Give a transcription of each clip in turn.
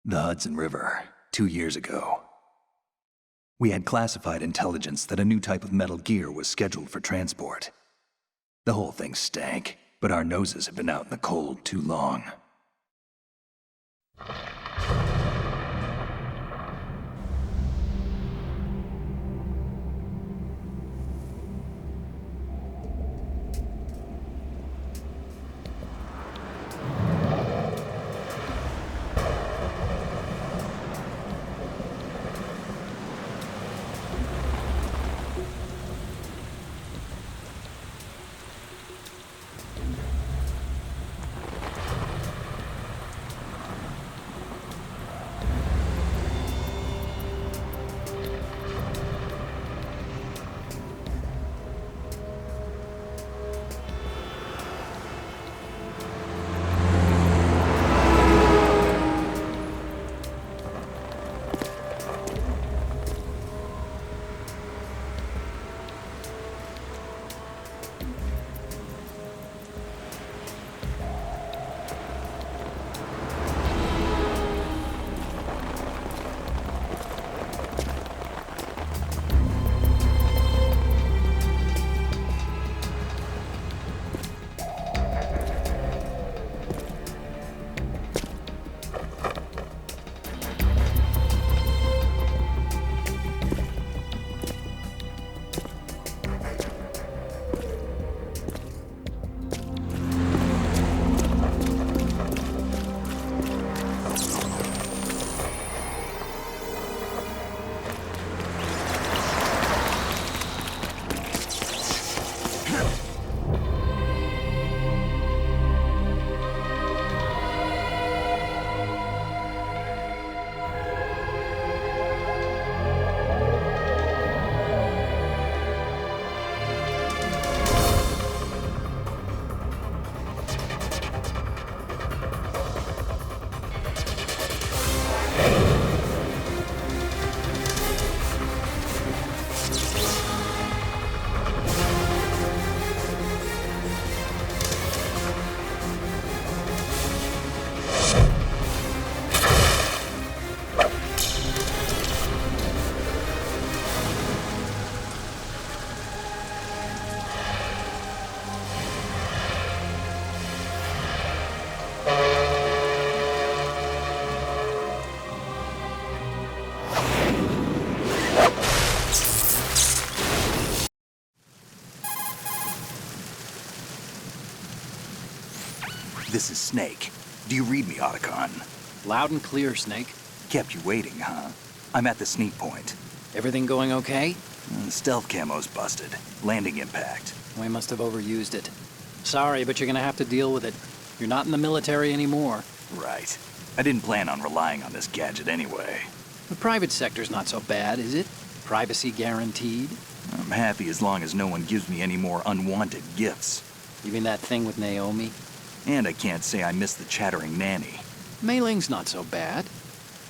The Hudson River, 2 years ago. We had classified intelligence that a new type of Metal Gear was scheduled for transport. The whole thing stank, but our noses have been out in the cold too long. This is Snake. Do you read me, Otacon? Loud and clear, Snake. Kept you waiting, huh? I'm at the sneak point. Everything going okay? The stealth camo's busted. Landing impact. We must have overused it. Sorry, but you're gonna have to deal with it. You're not in the military anymore. Right. I didn't plan on relying on this gadget anyway. The private sector's not so bad, is it? Privacy guaranteed? I'm happy as long as no one gives me any more unwanted gifts. You mean that thing with Naomi? And I can't say I miss the chattering nanny. Mei Ling's not so bad.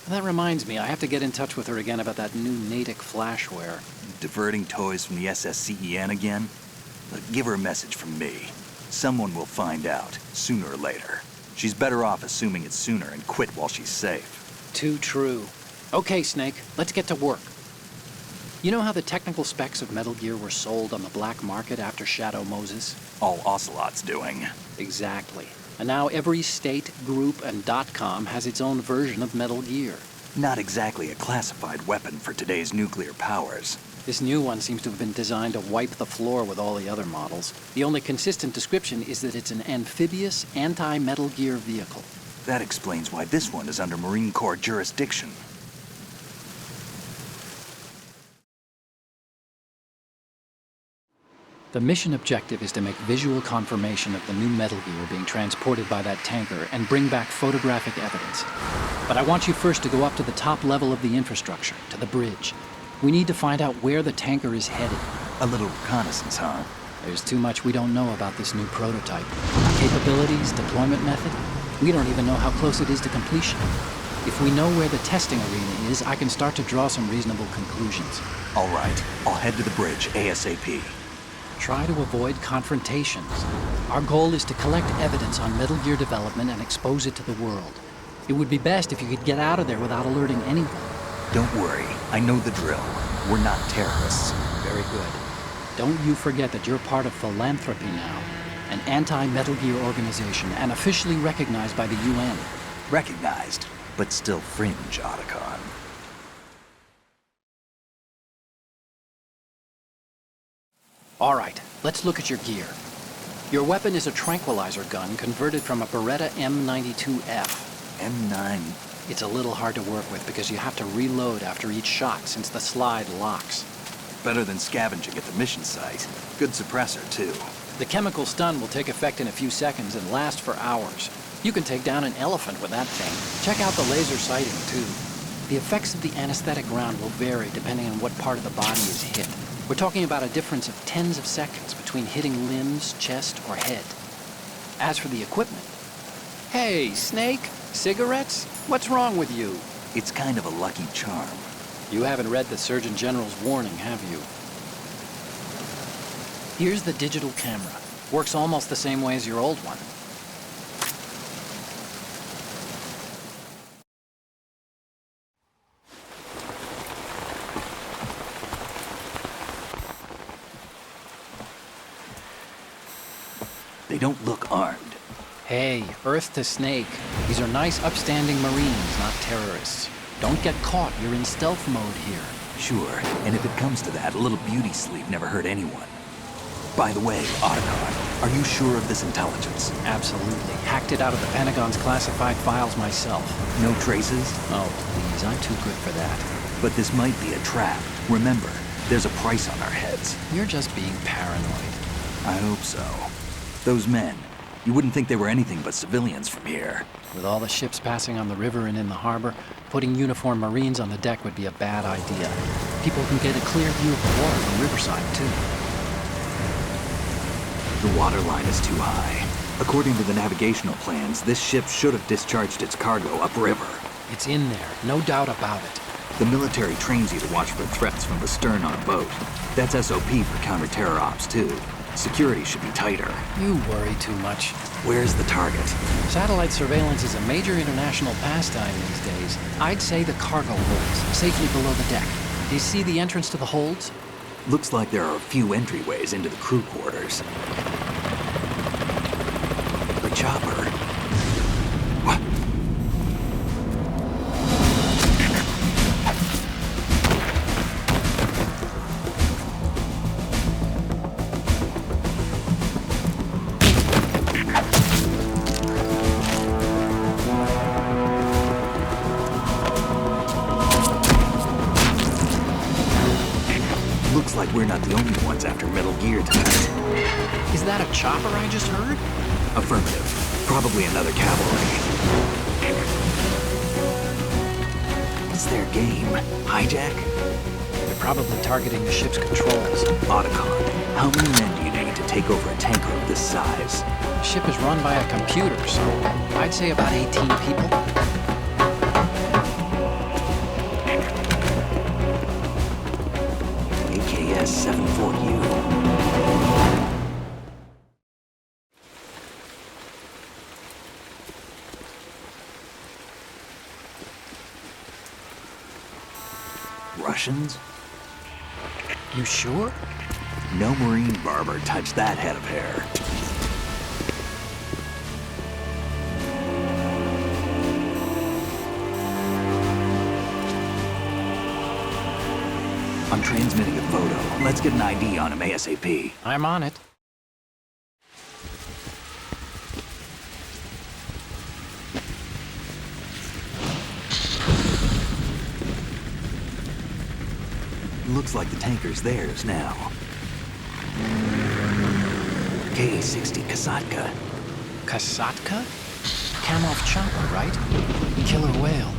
That reminds me, I have to get in touch with her again about that new Natick flashware. Diverting toys from the SSCEN again? Look, give her a message from me. Someone will find out, sooner or later. She's better off assuming it sooner and quit while she's safe. Too true. Okay, Snake, let's get to work. You know how the technical specs of Metal Gear were sold on the black market after Shadow Moses? All Ocelot's doing. Exactly. And now every state, group, and .com has its own version of Metal Gear. Not exactly a classified weapon for today's nuclear powers. This new one seems to have been designed to wipe the floor with all the other models. The only consistent description is that it's an amphibious, anti-Metal Gear vehicle. That explains why this one is under Marine Corps jurisdiction. The mission objective is to make visual confirmation of the new Metal Gear being transported by that tanker and bring back photographic evidence. But I want you first to go up to the top level of the infrastructure, to the bridge. We need to find out where the tanker is headed. A little reconnaissance, huh? There's too much we don't know about this new prototype. Capabilities, deployment method. We don't even know how close it is to completion. If we know where the testing arena is, I can start to draw some reasonable conclusions. All right, I'll head to the bridge ASAP. Try to avoid confrontations. Our goal is to collect evidence on Metal Gear development and expose it to the world. It would be best if you could get out of there without alerting anyone. Don't worry, I know the drill. We're not terrorists. Very good. Don't you forget that you're part of Philanthropy now, an anti-Metal Gear organization and officially recognized by the UN. Recognized, but still fringe, Otacon. All right, let's look at your gear. Your weapon is a tranquilizer gun converted from a Beretta M92F. M9. It's a little hard to work with because you have to reload after each shot since the slide locks. Better than scavenging at the mission site. Good suppressor, too. The chemical stun will take effect in a few seconds and last for hours. You can take down an elephant with that thing. Check out the laser sighting, too. The effects of the anesthetic round will vary depending on what part of the body is hit. We're talking about a difference of tens of seconds between hitting limbs, chest, or head. As for the equipment... Hey, Snake! Cigarettes? What's wrong with you? It's kind of a lucky charm. You haven't read the Surgeon General's warning, have you? Here's the digital camera. Works almost the same way as your old one. They don't look armed. Hey, Earth to Snake. These are nice, upstanding Marines, not terrorists. Don't get caught. You're in stealth mode here. Sure, and if it comes to that, a little beauty sleep never hurt anyone. By the way, Otacon, are you sure of this intelligence? Absolutely. Hacked it out of the Pentagon's classified files myself. No traces? Oh, please, I'm too good for that. But this might be a trap. Remember, there's a price on our heads. You're just being paranoid. I hope so. Those men, you wouldn't think they were anything but civilians from here. With all the ships passing on the river and in the harbor, putting uniformed Marines on the deck would be a bad idea. People can get a clear view of the water from Riverside, too. The water line is too high. According to the navigational plans, this ship should have discharged its cargo upriver. It's in there, no doubt about it. The military trains you to watch for threats from the stern on a boat. That's SOP for counter-terror ops, too. Security should be tighter. You worry too much. Where's the target? Satellite surveillance is a major international pastime these days. I'd say the cargo holds, safely below the deck. Do you see the entrance to the holds? Looks like there are a few entryways into the crew quarters. The chopper. What? Looks like we're not the only ones after Metal Gear tonight. Is that a chopper I just heard? Affirmative. Probably another cavalry. What's their game? Hijack? They're probably targeting the ship's controls. Otacon, how many men do you need to take over a tanker of this size? The ship is run by a computer, so I'd say about 18 people. AKS-74U. Russians? You sure? No Marine barber touched that head of hair. I'm transmitting a photo. Let's get an ID on him ASAP. I'm on it. Looks like the tanker's theirs now. K-60 Kasatka. Kasatka? Kamov chopper, right? Killer whale.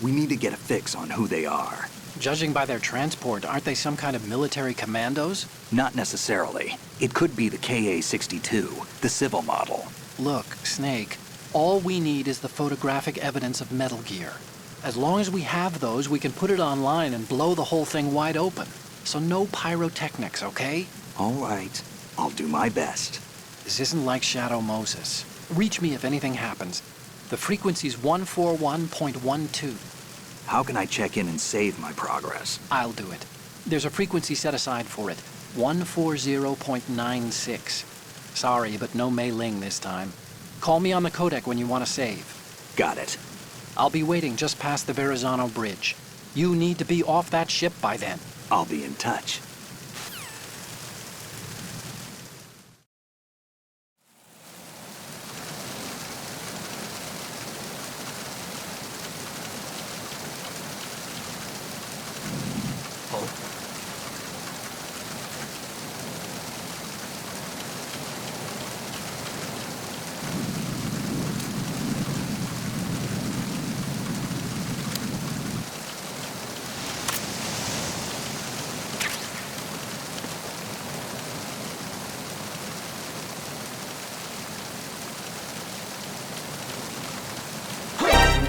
We need to get a fix on who they are. Judging by their transport, aren't they some kind of military commandos? Not necessarily. It could be the KA-62, the civil model. Look, Snake, all we need is the photographic evidence of Metal Gear. As long as we have those, we can put it online and blow the whole thing wide open. So no pyrotechnics, okay? All right. I'll do my best. This isn't like Shadow Moses. Reach me if anything happens. The frequency's 141.12. How can I check in and save my progress? I'll do it. There's a frequency set aside for it. 140.96. Sorry, but no Mei Ling this time. Call me on the codec when you want to save. Got it. I'll be waiting just past the Verrazano Bridge. You need to be off that ship by then. I'll be in touch.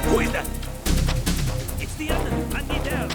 Who is that? It's the other. I need help.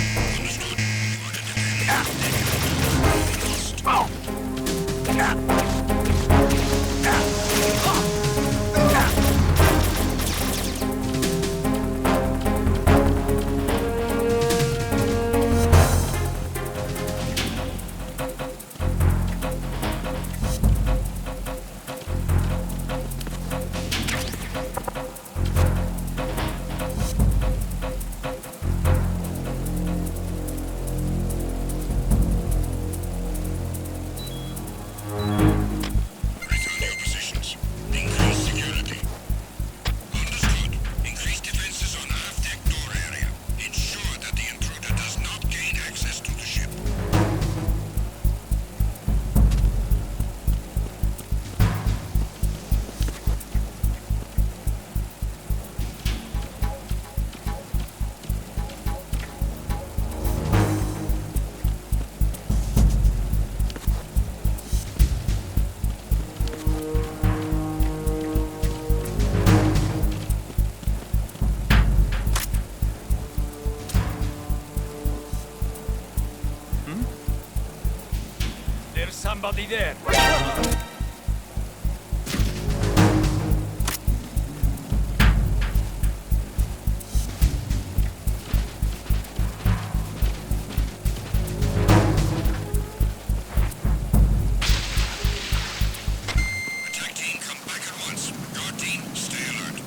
There's somebody there. Attack team, come back at once. Guard team, stay alert.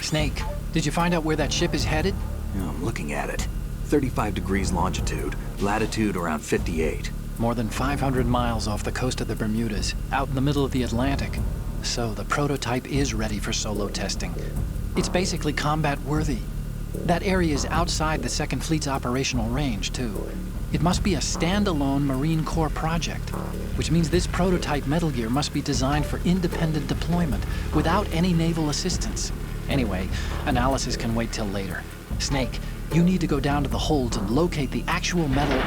Snake, did you find out where that ship is headed? Yeah, I'm looking at it. 35 degrees longitude, latitude around 58. More than 500 miles off the coast of the Bermudas, out in the middle of the Atlantic. So the prototype is ready for solo testing. It's basically combat-worthy. That area is outside the Second Fleet's operational range, too. It must be a standalone Marine Corps project, which means this prototype Metal Gear must be designed for independent deployment, without any naval assistance. Anyway, analysis can wait till later. Snake, you need to go down to the holds and locate the actual metal...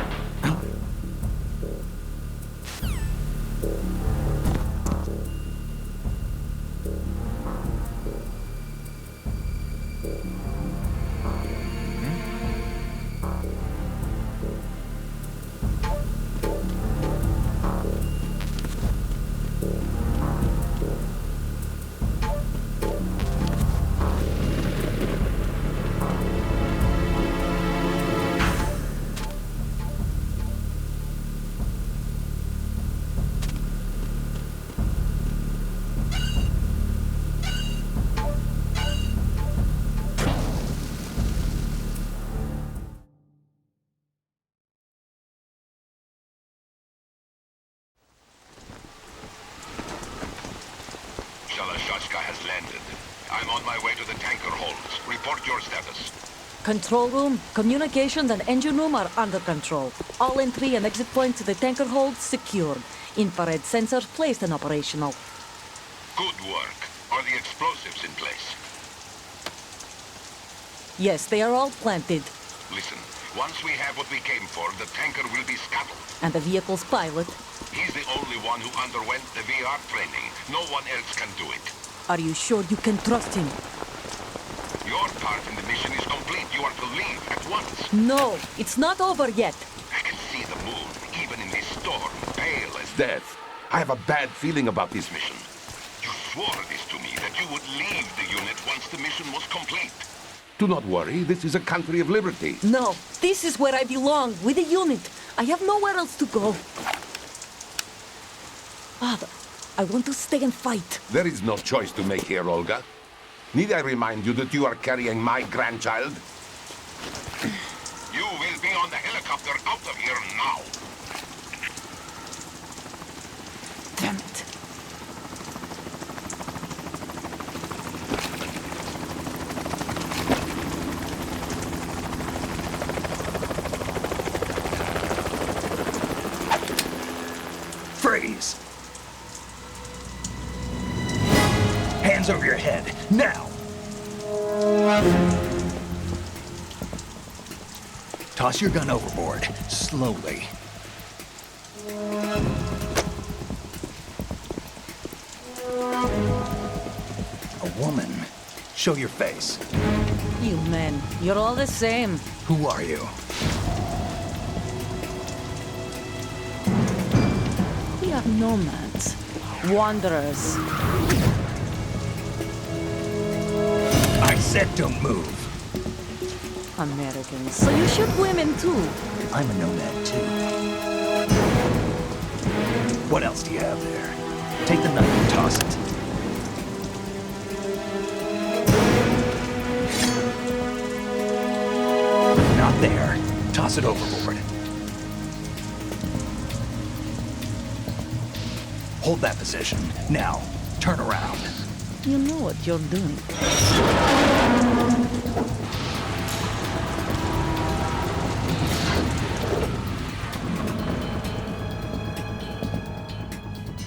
Shalashaska has landed. I'm on my way to the tanker holds. Report your status. Control room, communications and engine room are under control. All entry and exit points to the tanker hold secured. Infrared sensors placed and operational. Good work. Are the explosives in place? Yes, they are all planted. Listen, once we have what we came for, the tanker will be scuttled. And the vehicle's pilot. He's the only one who underwent the VR training. No one else can do it. Are you sure you can trust him? Your part in the mission is complete. You are to leave at once. No, it's not over yet. I can see the moon, even in this storm, pale as death. I have a bad feeling about this mission. You swore this to me, that you would leave the unit once the mission was complete. Do not worry, this is a country of liberty. No, this is where I belong, with the unit. I have nowhere else to go. Father, I want to stay and fight. There is no choice to make here, Olga. Need I remind you that you are carrying my grandchild? You will be on the helicopter out of here now. Damn it. Freeze! Hands over your head, now! Toss your gun overboard, slowly. A woman. Show your face. You men, you're all the same. Who are you? We are nomads. Wanderers. I said don't move. Americans. So you shoot women too. I'm a nomad too. What else do you have there? Take the knife and toss it. Not there. Toss it overboard. Hold that position. Now, turn around. You know what you're doing.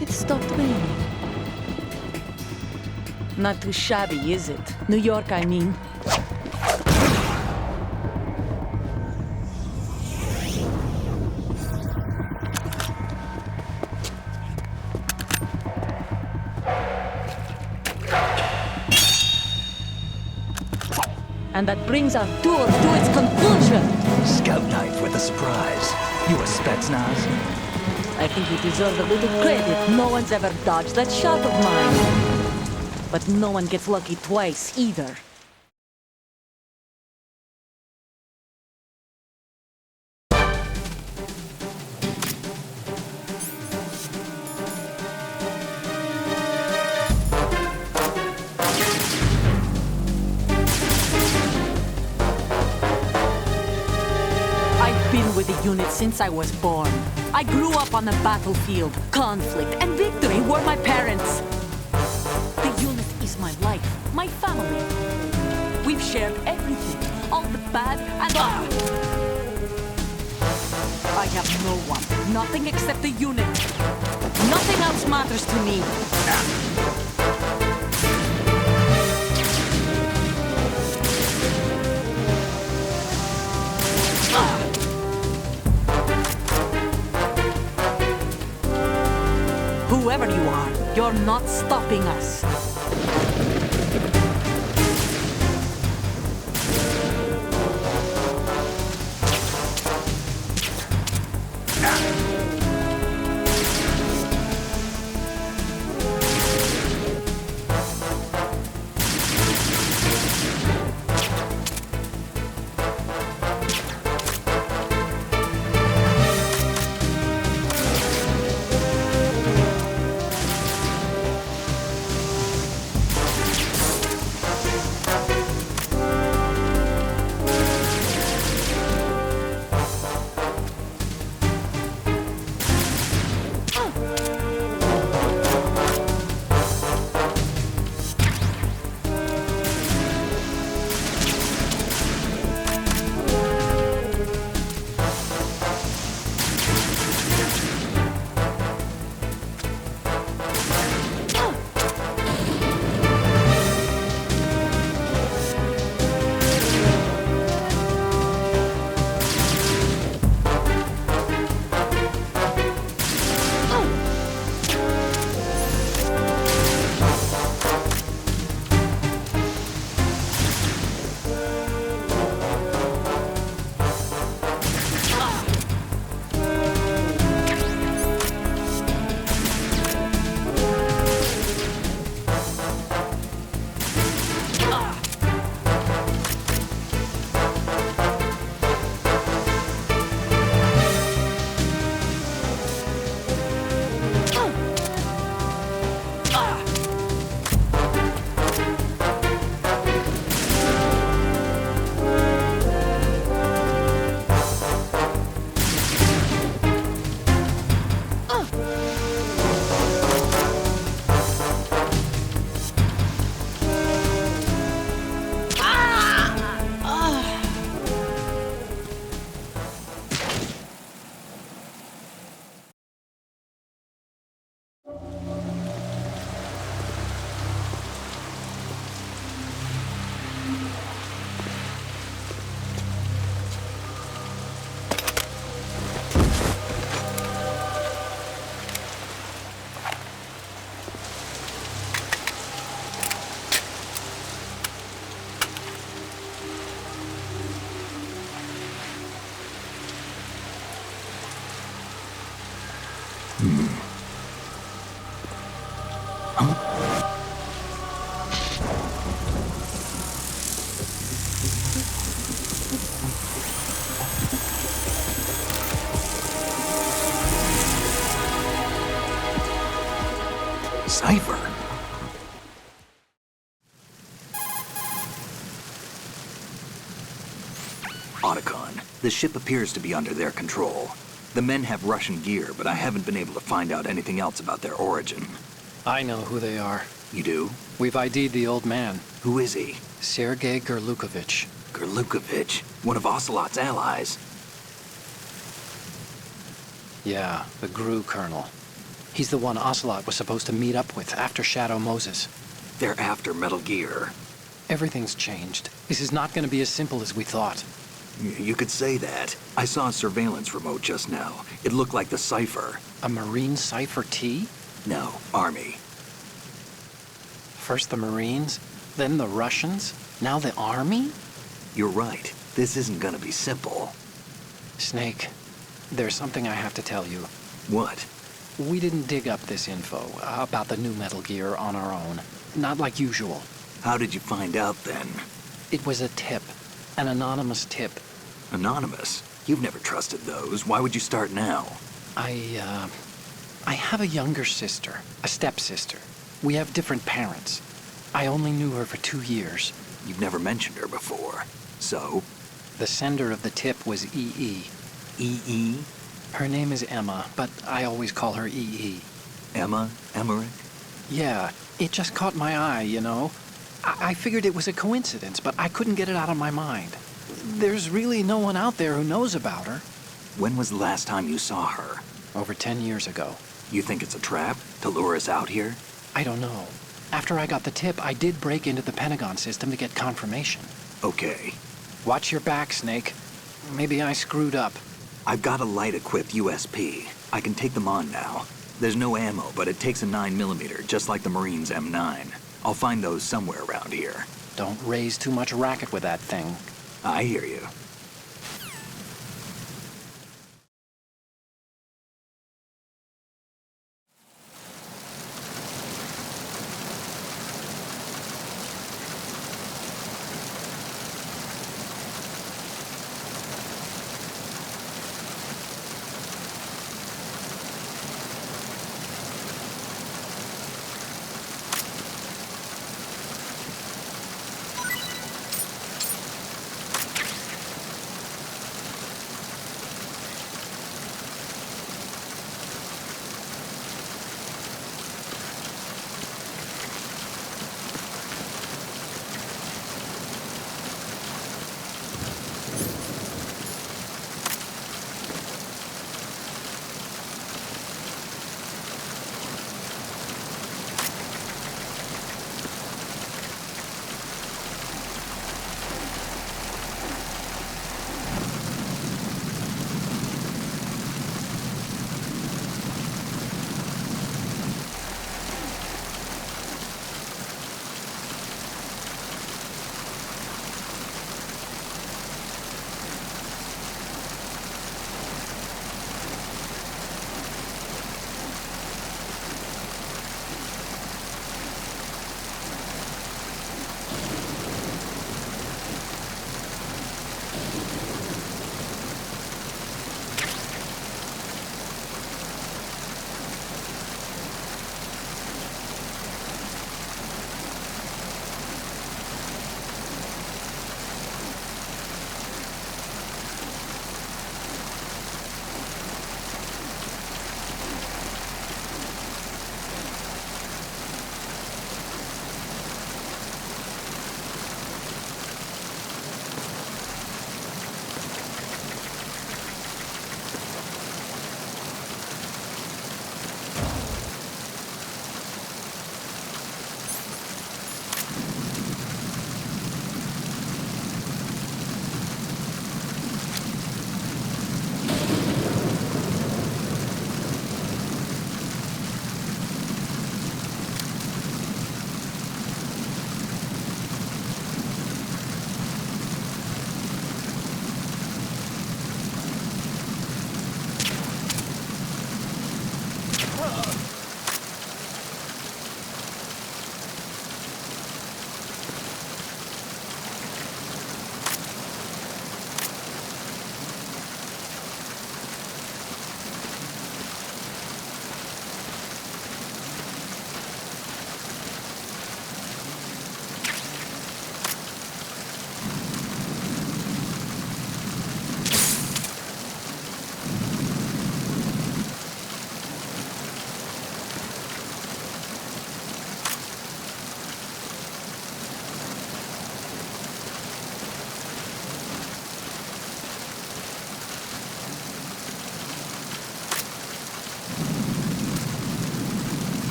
It stopped raining. Not too shabby, is it? New York, I mean. And that brings our tour to its conclusion. Scout knife with a surprise. You a Spetsnaz? I think you deserve a little credit. No one's ever dodged that shot of mine. But no one gets lucky twice, either. unit since I was born. I grew up on the battlefield. Conflict and victory were my parents. The unit is my life, my family. We've shared everything, all the bad and all. I have no one, nothing except the unit. Nothing else matters to me. Whoever you are, you're not stopping us. Cipher. Otacon, the ship appears to be under their control. The men have Russian gear, but I haven't been able to find out anything else about their origin. I know who they are. You do? We've ID'd the old man, Who is he? Sergei Gurlukovich. Gurlukovich, one of Ocelot's allies. Yeah, the GRU colonel. He's the one Ocelot was supposed to meet up with after Shadow Moses. They're after Metal Gear. Everything's changed. This is not going to be as simple as we thought. You could say that. I saw a surveillance remote just now. It looked like the Cipher. A Marine Cipher T? No, Army. First the Marines, then the Russians, now the Army? You're right. This isn't gonna be simple. Snake, there's something I have to tell you. What? We didn't dig up this info about the new Metal Gear on our own. Not like usual. How did you find out then? It was a tip. An anonymous tip. Anonymous? You've never trusted those. Why would you start now? I have a younger sister, a stepsister. We have different parents. I only knew her for 2 years. You've never mentioned her before. So? The sender of the tip was EE. EE? Her name is Emma, but I always call her EE. Emma? Emmerich? Yeah, it just caught my eye, you know? I figured it was a coincidence, but I couldn't get it out of my mind. There's really no one out there who knows about her. When was the last time you saw her? Over 10 years ago. You think it's a trap to lure us out here? I don't know. After I got the tip, I did break into the Pentagon system to get confirmation. Okay. Watch your back, Snake. Maybe I screwed up. I've got a light-equipped USP. I can take them on now. There's no ammo, but it takes a 9mm, just like the Marines' M9. I'll find those somewhere around here. Don't raise too much racket with that thing. I hear you.